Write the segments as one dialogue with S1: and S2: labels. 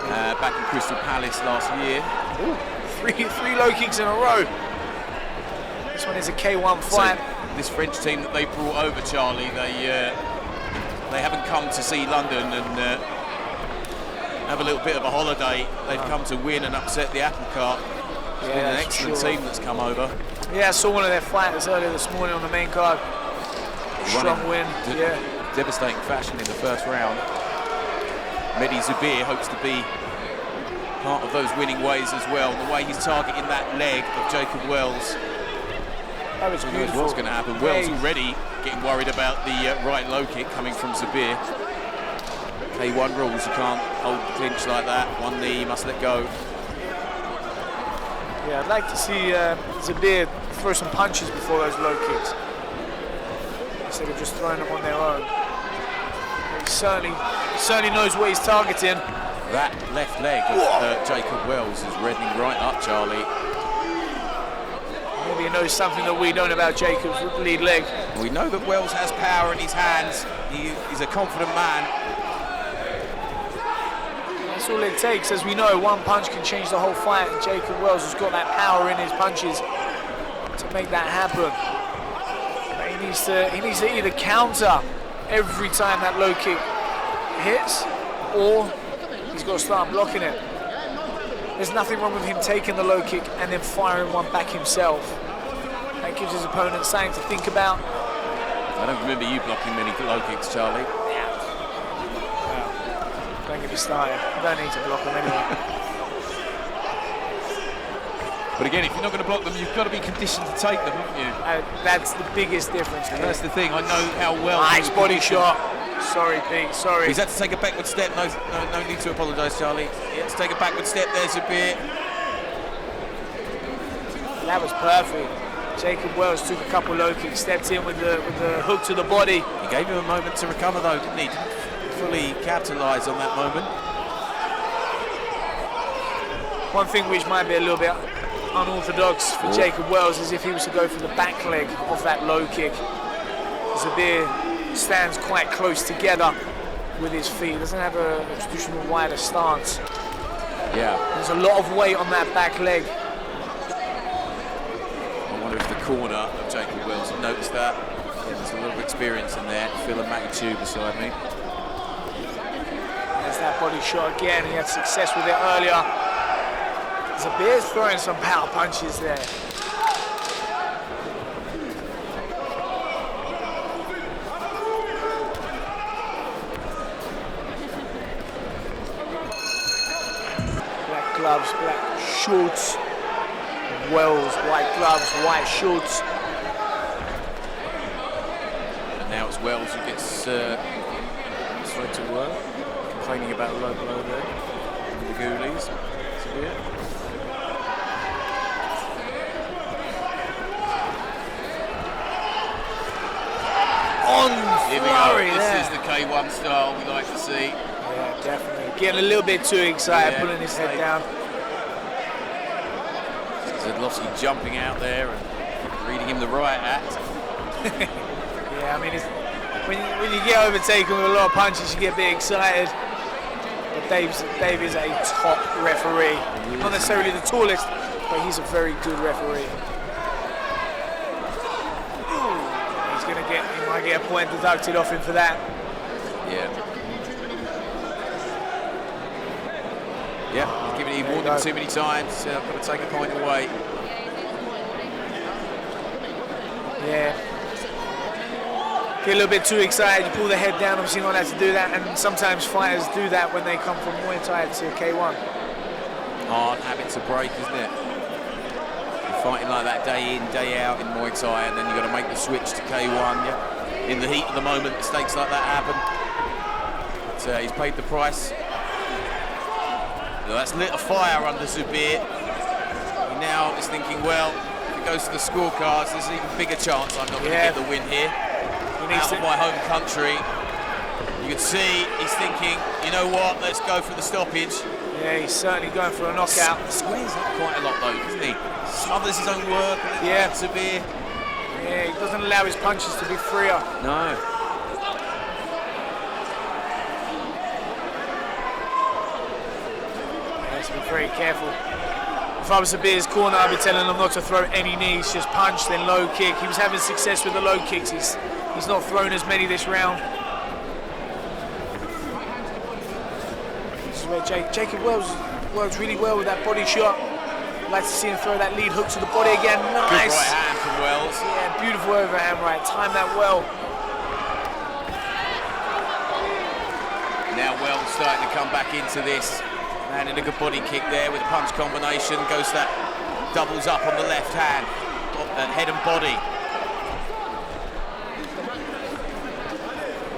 S1: back in Crystal Palace last year.
S2: Ooh, three low kicks in a row. This one is a K1 fight.
S1: So this French team that they brought over, Charlie, they haven't come to see London and have a little bit of a holiday. They've come to win and upset the apple cart. It's been an excellent team that's come over.
S2: Yeah, I saw one of their fighters earlier this morning on the main card. Strong win.
S1: Devastating fashion in the first round. Mehdi Zoubir hopes to be part of those winning ways as well. The way he's targeting that leg of Jacob Wells.
S2: That was beautiful.
S1: Who knows what's going to happen? Wells already getting worried about the right low kick coming from Zoubir. K1 rules, you can't hold the clinch like that. One knee, you must let go.
S2: Yeah, I'd like to see Zoubir throw some punches before those low kicks, instead of just throwing them on their own. He certainly knows what he's targeting.
S1: That left leg of Jacob Wells is reddening right up, Charlie.
S2: Maybe he knows something that we don't about Jacob's lead leg.
S1: We know that Wells has power in his hands. He's a confident man.
S2: That's all it takes. As we know, one punch can change the whole fight, and Jacob Wells has got that power in his punches to make that happen. But he needs to either counter every time that low kick hits, or he's got to start blocking it. There's nothing wrong with him taking the low kick and then firing one back himself. That gives his opponent something to think about.
S1: I don't remember you blocking many low kicks, Charlie.
S2: Don't get me started. You don't need to block them anyway.
S1: But again, if you're not going to block them, you've got to be conditioned to take them, haven't you?
S2: That's the biggest difference.
S1: And that's the thing. I know how well.
S2: Nice body shot. Sorry, Pete. Sorry.
S1: He's had to take a backward step. No need to apologise, Charlie. He had to take a backward step. There's a bit.
S2: That was perfect. Jacob Wells took a couple low kicks, stepped in with the hook to the body.
S1: He gave him a moment to recover, though, didn't he? Didn't fully capitalise on that moment.
S2: One thing which might be a little bit unorthodox for Jacob Wells is if he was to go for the back leg of that low kick. Zoubir stands quite close together with his feet. He doesn't have a traditional wider stance.
S1: Yeah.
S2: There's a lot of weight on that back leg.
S1: I wonder if the corner of Jacob Wells noticed that. Yeah, there's a lot of experience in there. Phil and Matty Chu beside me.
S2: There's that body shot again. He had success with it earlier. Zoubir's throwing some power punches there. Black gloves, black shorts. Wells, white gloves, white shorts.
S1: And now it's Wells who gets straight to work. Complaining about the low blow there. And the Ghoulies.
S2: On flurry
S1: This
S2: there.
S1: is the K1 style we like to see.
S2: Yeah, definitely. Getting a little bit too excited, pulling his head down.
S1: Zedlowski jumping out there and reading him the riot act.
S2: Yeah, I mean, when you get overtaken with a lot of punches, you get a bit excited. But Dave is a top referee. Not necessarily the tallest, but he's a very good referee. He might get a point deducted off him for that.
S1: Yeah. Yeah, he warned him too many times. So I've got to take a point away.
S2: Yeah. Get a little bit too excited, you pull the head down, obviously not allowed to do that, and sometimes fighters do that when they come from Muay Thai to K1.
S1: Hard habit to break, isn't it? You're fighting like that day in, day out in Muay Thai, and then you've got to make the switch to K1. Yeah? In the heat of the moment, mistakes like that happen. But he's paid the price. That's lit a fire under Zoubir. He now is thinking, well, if it goes to the scorecards, there's an even bigger chance I'm not going to get the win here. Out of my home country. You can see he's thinking, you know what, let's go for the stoppage.
S2: Yeah, he's certainly going for a knockout.
S1: Squares up quite a lot though, doesn't he? Smothers his own work a little bit Zoubir.
S2: Yeah, he doesn't allow his punches to be freer.
S1: No.
S2: to be very careful. If I was Zoubir's corner, I'd be telling him not to throw any knees, just punch, then low kick. He was having success with the low kicks. He's not thrown as many this round. This is where Jacob Wells works really well with that body shot. I'd like to see him throw that lead hook to the body again. Nice.
S1: Good right hand from Wells.
S2: Yeah, beautiful overhand right. Timed that well.
S1: Now Wells starting to come back into this. Landing a good body kick there with a punch combination. Goes that doubles up on the left hand. Head and body.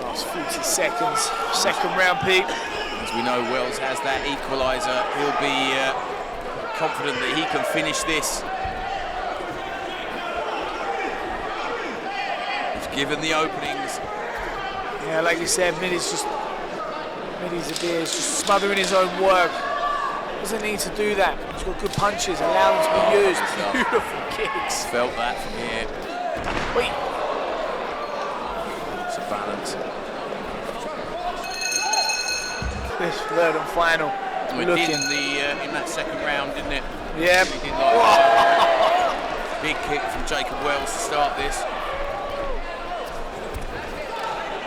S2: Last 40 seconds. Second round, Pete.
S1: As we know, Wells has that equaliser. He'll be confident that he can finish this. He's given the openings.
S2: Yeah, like you said, Mehdi Zoubir is just smothering his own work. Doesn't need to do that. He's got good punches, allow them to be used. Beautiful kicks.
S1: Felt that from here.
S2: Wait.
S1: It's a balance.
S2: This third and final.
S1: It did in that second round, didn't it?
S2: Yeah.
S1: Really did like big kick from Jacob Wells to start this.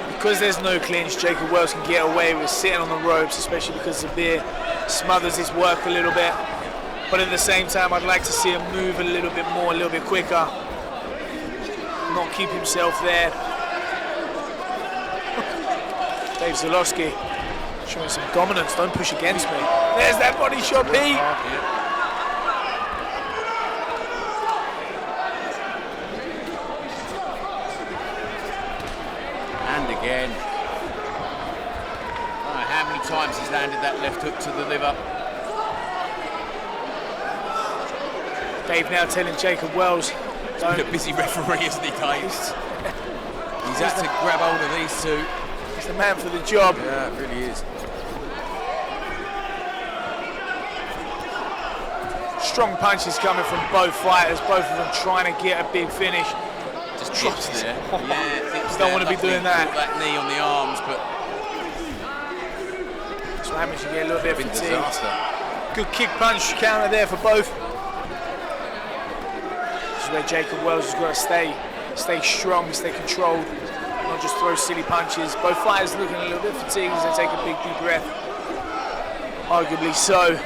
S2: Because there's no clinch, Jacob Wells can get away with sitting on the ropes, especially because Zoubir smothers his work a little bit. But at the same time, I'd like to see him move a little bit more, a little bit quicker. Not keep himself there. Dave Zalowski showing some dominance. Don't push against me. There's that body shot, Pete.
S1: Again. I don't know how many times he's landed that left hook to the liver.
S2: Dave now telling Jacob Wells.
S1: He's been a busy referee, isn't he, Dave? He's had to grab hold of these two.
S2: He's the man for the job.
S1: Yeah, it really is.
S2: Strong punches coming from both fighters, both of them trying to get a big finish.
S1: Just drops there. Yeah,
S2: you don't want to be doing that.
S1: That knee on the arms, but
S2: that's what happens. You get a little bit of fatigue.
S1: Disaster.
S2: Good kick punch counter there for both. This is where Jacob Wells has got to stay strong, stay controlled, not just throw silly punches. Both fighters looking a little bit fatigued as they take a big deep breath. Arguably so.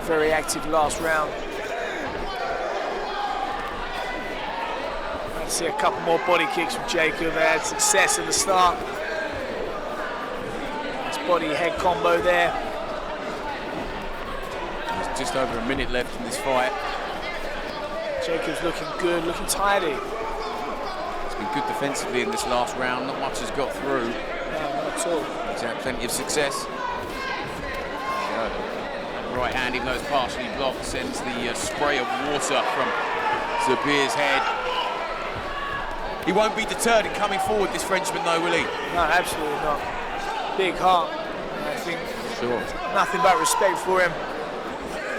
S2: Very active last round. See a couple more body kicks from Jacob. They had success at the start. Nice body head combo there.
S1: There's just over a minute left in this fight.
S2: Jacob's looking good, looking tidy.
S1: He's been good defensively in this last round. Not much has got through.
S2: No, not at all.
S1: He's had plenty of success. Right hand, even though it's partially blocked, sends the spray of water from Zoubir's head. He won't be deterred in coming forward, this Frenchman, though, will he?
S2: No, absolutely not. Big heart. And I think nothing but respect for him.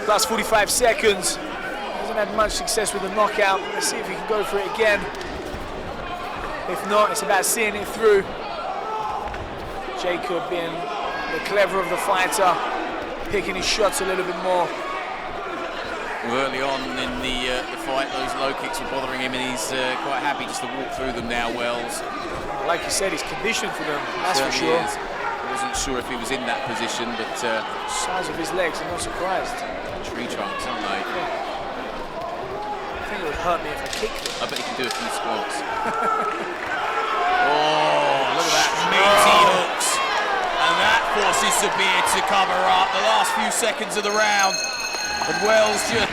S2: Last 45 seconds. Hasn't had much success with the knockout. Let's see if he can go for it again. If not, it's about seeing it through. Jacob being the clever of the fighter, picking his shots a little bit more.
S1: Early on in the fight, those low kicks were bothering him, and he's quite happy just to walk through them now, Wells.
S2: Like you said, he's conditioned for them, that's for sure.
S1: I wasn't sure if he was in that position, but...
S2: size of his legs, I'm not surprised.
S1: Tree trunks, aren't they?
S2: Yeah. I think it would hurt me if I kicked him.
S1: I bet he can do a few squats. Oh, look at that, meaty hooks. And that forces Zoubir to cover up the last few seconds of the round. And Wells just...